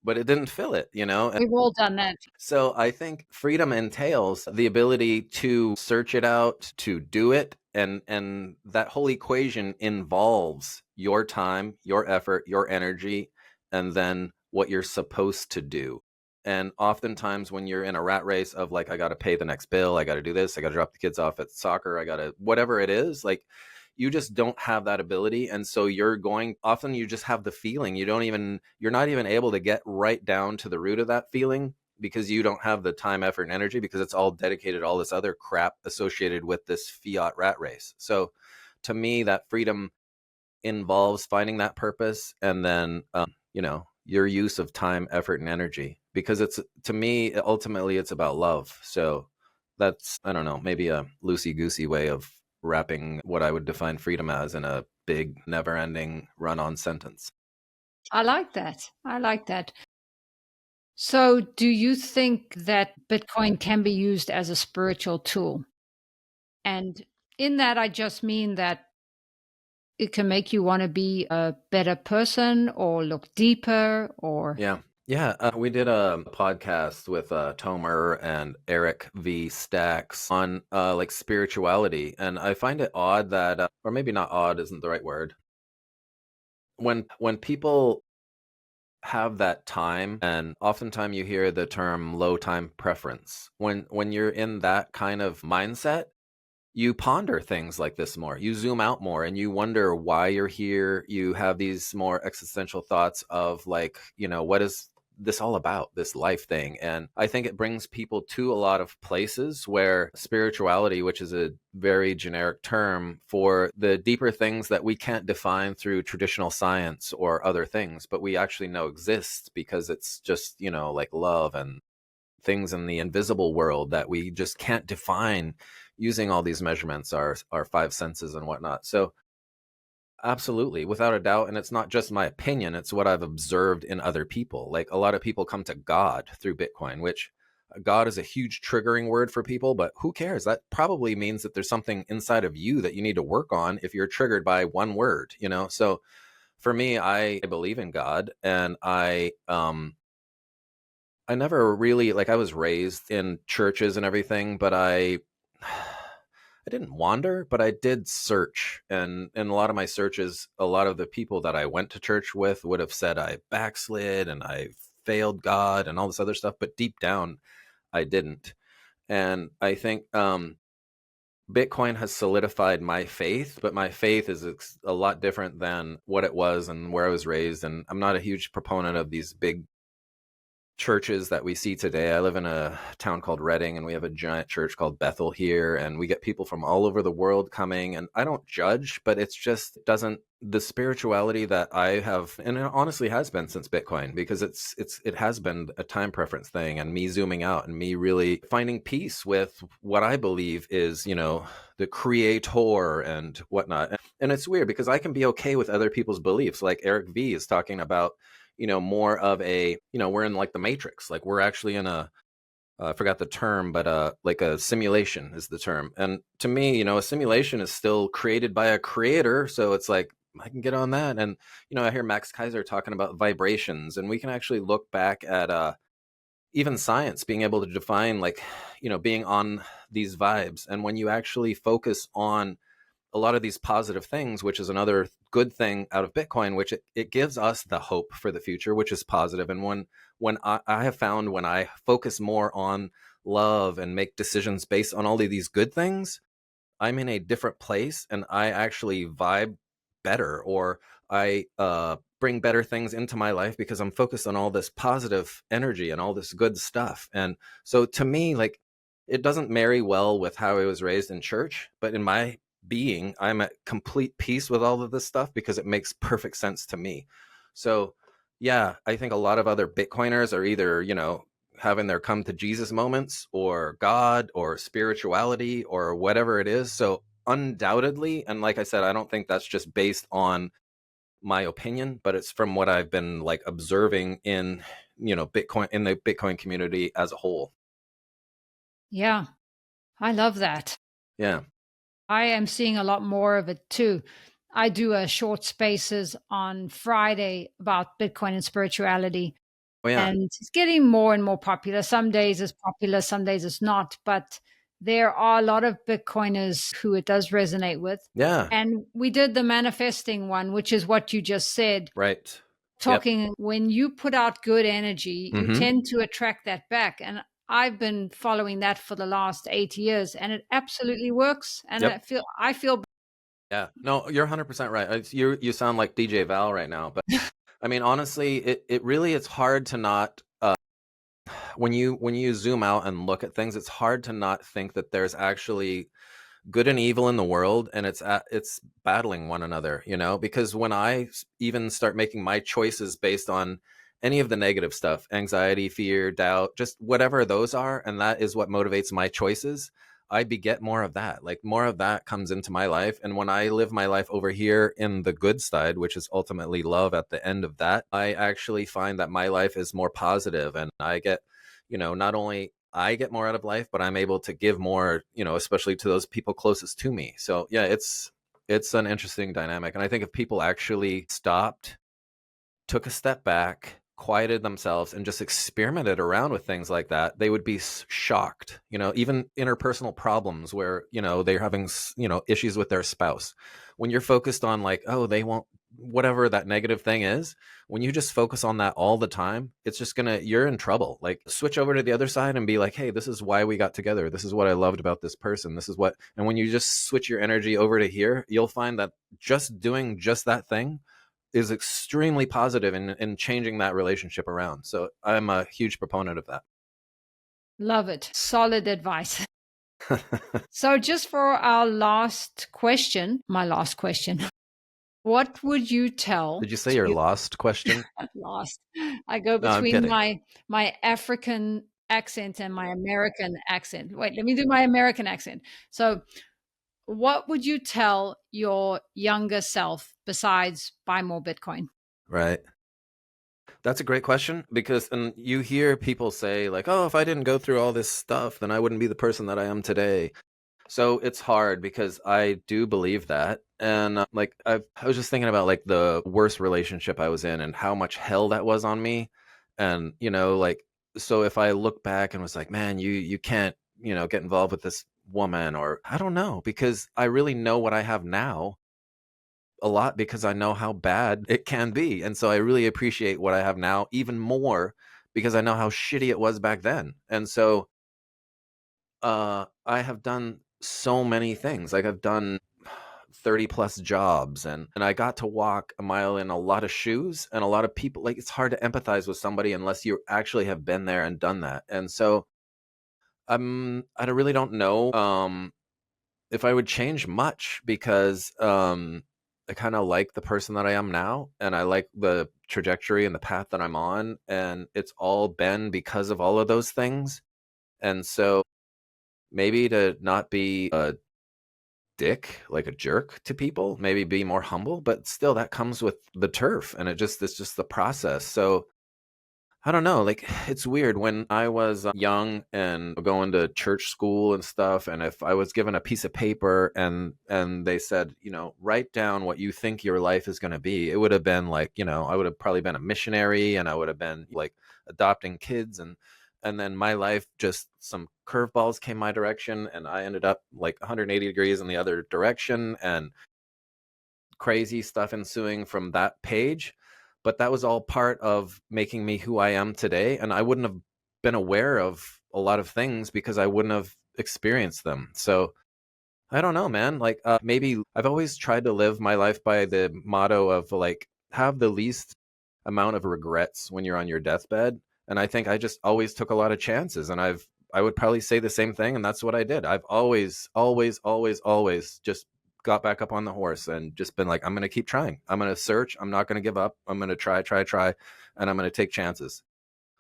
but it didn't fill it, you know? We've all done that. So I think freedom entails the ability to search it out, to do it, and that whole equation involves your time, your effort, your energy, and then what you're supposed to do. And oftentimes when you're in a rat race of like, I got to pay the next bill, I got to do this, I got to drop the kids off at soccer, I got to whatever it is, like you just don't have that ability. And so you're going, often you just have the feeling, you're not even able to get right down to the root of that feeling because you don't have the time, effort, and energy because it's all dedicated to all this other crap associated with this fiat rat race. So to me, that freedom involves finding that purpose and then, your use of time, effort, and energy, because it's, to me, ultimately it's about love. So that's, I don't know, maybe a loosey goosey way of wrapping what I would define freedom as in a big, never ending run on sentence. I like that. I like that. So, do you think that Bitcoin can be used as a spiritual tool? And in that, I just mean that it can make you want to be a better person or look deeper or. Yeah. Yeah. We did a podcast with Tomer and Eric V. Stacks on like spirituality. And I find it odd that, or maybe not odd isn't the right word. When people have that time, and oftentimes you hear the term low time preference, when you're in that kind of mindset, you ponder things like this more. You zoom out more and you wonder why you're here. You have these more existential thoughts of like, what is this all about, this life thing? And I think it brings people to a lot of places where spirituality, which is a very generic term for the deeper things that we can't define through traditional science or other things, but we actually know exist because it's just, like love and things in the invisible world that we just can't define using all these measurements, our five senses and whatnot. So absolutely, without a doubt. And it's not just my opinion, it's what I've observed in other people. Like a lot of people come to God through Bitcoin, which God is a huge triggering word for people, but who cares? That probably means that there's something inside of you that you need to work on if you're triggered by one word, So for me, I believe in God, and I never really, like, I was raised in churches and everything, but I didn't wander, but I did search. And in a lot of my searches, a lot of the people that I went to church with would have said I backslid and I failed God and all this other stuff, but deep down I didn't. And I think Bitcoin has solidified my faith, but my faith is a lot different than what it was and where I was raised. And I'm not a huge proponent of these big churches that we see today. I live in a town called Reading, and we have a giant church called Bethel here, and we get people from all over the world coming. And I don't judge, but it's just doesn't the spirituality that I have, and it honestly has been since Bitcoin, because it has been a time preference thing, and me zooming out and me really finding peace with what I believe is, the creator and whatnot. And it's weird because I can be okay with other people's beliefs. Like Eric V is talking about, more of a, we're in like the Matrix, like we're actually in a, I forgot the term, but like a simulation is the term. And to me, a simulation is still created by a creator. So it's like, I can get on that. And, I hear Max Kaiser talking about vibrations, and we can actually look back at even science being able to define, like, being on these vibes. And when you actually focus on a lot of these positive things, which is another good thing out of Bitcoin, which it gives us the hope for the future, which is positive. And when I have found, when I focus more on love and make decisions based on all of these good things, I'm in a different place, and I actually vibe better, or I bring better things into my life because I'm focused on all this positive energy and all this good stuff. And so to me, like, it doesn't marry well with how I was raised in church, but in my being, I'm at complete peace with all of this stuff because it makes perfect sense to me. So yeah, I think a lot of other Bitcoiners are either, having their come to Jesus moments, or God, or spirituality, or whatever it is. So undoubtedly, and like I said, I don't think that's just based on my opinion, but it's from what I've been like observing in, Bitcoin, in the Bitcoin community as a whole. Yeah, I love that. Yeah. I am seeing a lot more of it too. I do a short spaces on Friday about Bitcoin and spirituality, Oh yeah. and it's getting more and more popular. Some days it's popular, some days it's not, but there are a lot of Bitcoiners who it does resonate with. Yeah. And we did the manifesting one, which is what you just said. Right. Yep. Talking, when you put out good energy, you Mm-hmm. tend to attract that back. And I've been following that for the last 8 years, and it absolutely works. And Yep. I feel Yeah. No, you're 100% right. You sound like DJ Val right now, but I mean, honestly, it really, it's hard to not when you zoom out and look at things, it's hard to not think that there's actually good and evil in the world, and it's battling one another, because when I even start making my choices based on any of the negative stuff, anxiety, fear, doubt, just whatever those are, and that is what motivates my choices, I beget more of that. Like, more of that comes into my life. And when I live my life over here in the good side, which is ultimately love at the end of that, I actually find that my life is more positive, and I get, not only I get more out of life, but I'm able to give more, especially to those people closest to me. So yeah, it's an interesting dynamic. And I think if people actually stopped, took a step back, quieted themselves, and just experimented around with things like that, they would be shocked. Even interpersonal problems where, they're having, issues with their spouse. When you're focused on, like, oh, they won't, whatever that negative thing is, when you just focus on that all the time, it's just you're in trouble. Like, switch over to the other side and be like, hey, this is why we got together. This is what I loved about this person. This is what, and when you just switch your energy over to here, you'll find that just doing just that thing is extremely positive in changing that relationship around. So I'm a huge proponent of love it. Solid advice. that. So, just for our last question, my last question, what would you tell Did you say to your you? lost question? Last, I go No, I'm between kidding. my African accent and my American accent. Wait, let me do my American accent. So, what would you tell your younger self besides buy more Bitcoin? Right. That's a great question, because, and you hear people say, like, oh, if I didn't go through all this stuff, then I wouldn't be the person that I am today. So it's hard because I do believe that. And like, I was just thinking about, like, the worst relationship I was in and how much hell that was on me. And, like, so if I look back and was like, man, you can't, get involved with this woman, or I don't know, because I really know what I have now a lot, because I know how bad it can be. And so I really appreciate what I have now even more, because I know how shitty it was back then. And so I have done so many things. Like, I've done 30 plus jobs, and I got to walk a mile in a lot of shoes, and a lot of people, like, it's hard to empathize with somebody unless you actually have been there and done that. And so I really don't know if I would change much, because I kind of like the person that I am now, and I like the trajectory and the path that I'm on, and it's all been because of all of those things. And so maybe to not be a dick, like a jerk to people, maybe be more humble, but still that comes with the turf, and it's just the process. So I don't know. Like, it's weird. When I was young and going to church school and stuff, and if I was given a piece of paper and they said, write down what you think your life is going to be, it would have been like, I would have probably been a missionary, and I would have been like adopting kids, and then my life, just some curveballs came my direction, and I ended up like 180 degrees in the other direction, and crazy stuff ensuing from that page. But that was all part of making me who I am today. And I wouldn't have been aware of a lot of things because I wouldn't have experienced them. So I don't know, man. Like, maybe I've always tried to live my life by the motto of like, have the least amount of regrets when you're on your deathbed. And I think I just always took a lot of chances, and I would probably say the same thing. And that's what I did. I've always, always, always, always just got back up on the horse and just been like, I'm going to keep trying. I'm going to search. I'm not going to give up. I'm going to try, try, try. And I'm going to take chances.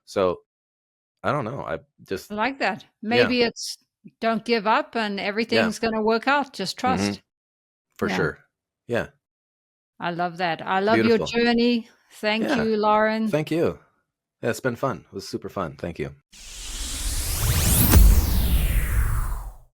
So I don't know. I just, I like that. yeah. Maybe it's don't give up and Yeah. everything's going to work out. Just Hmm. trust. For Yeah. sure. Yeah. I love that. I love your Beautiful. journey. Thank Yeah. you, Lauren. Thank you. Yeah, it's been fun. It was super fun. Thank you.